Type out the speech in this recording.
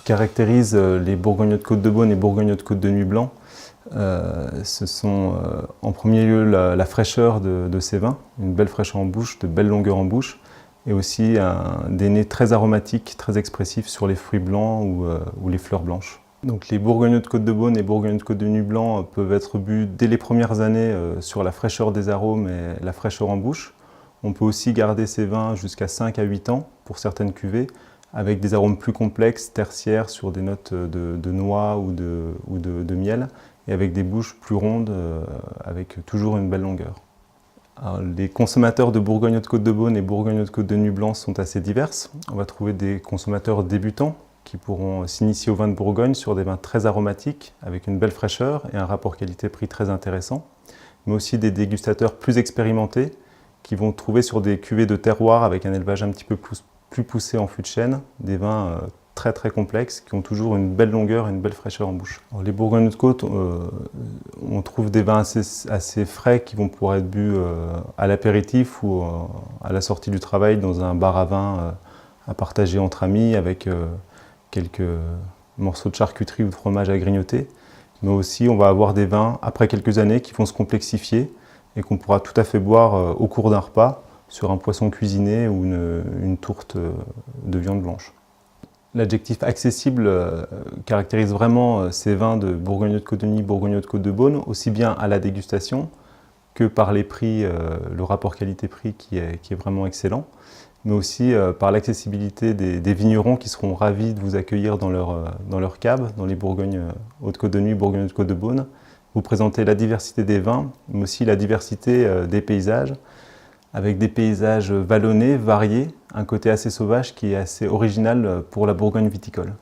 caractérise les Bourgogne Haute-Côte de Beaune et Bourgogne Haute-Côte de Nuit Blanc, ce sont en premier lieu la fraîcheur de ces vins, une belle fraîcheur en bouche, de belles longueurs en bouche, et aussi des nez très aromatiques, très expressifs sur les fruits blancs ou les fleurs blanches. Donc les Bourgogne Haute-Côte de Beaune et Bourgogne Haute-Côte de Nuit Blanc peuvent être bu dès les premières années sur la fraîcheur des arômes et la fraîcheur en bouche. On peut aussi garder ces vins jusqu'à 5 à 8 ans pour certaines cuvées, avec des arômes plus complexes, tertiaires, sur des notes de noix ou de miel, et avec des bouches plus rondes, avec toujours une belle longueur. Alors, les consommateurs de Bourgogne Haute-Côte de Beaune et Bourgogne Haute-Côte de Nuit Blanc sont assez diverses. On va trouver des consommateurs débutants qui pourront s'initier au vin de Bourgogne sur des vins très aromatiques, avec une belle fraîcheur et un rapport qualité-prix très intéressant, mais aussi des dégustateurs plus expérimentés qui vont trouver sur des cuvées de terroir avec un élevage un petit peu plus poussé en fût de chêne, des vins très complexes qui ont toujours une belle longueur et une belle fraîcheur en bouche. Alors, les Bourgogne Haute-Côte, on trouve des vins assez frais qui vont pouvoir être bu à l'apéritif ou à la sortie du travail dans un bar à vin à partager entre amis avec quelques morceaux de charcuterie ou de fromage à grignoter. Mais aussi on va avoir des vins après quelques années qui vont se complexifier et qu'on pourra tout à fait boire au cours d'un repas sur un poisson cuisiné ou une tourte de viande blanche. L'adjectif accessible caractérise vraiment ces vins de Bourgogne Haute-Côte de Nuit, Bourgogne Haute-Côte de Beaune, aussi bien à la dégustation que par les prix, le rapport qualité-prix qui est vraiment excellent, mais aussi par l'accessibilité des vignerons qui seront ravis de vous accueillir dans leur cave, dans les Bourgogne Haute-Côte de Nuit, Bourgogne Haute-Côte de Beaune, vous présenter la diversité des vins, mais aussi la diversité des paysages, avec des paysages vallonnés, variés, un côté assez sauvage qui est assez original pour la Bourgogne viticole.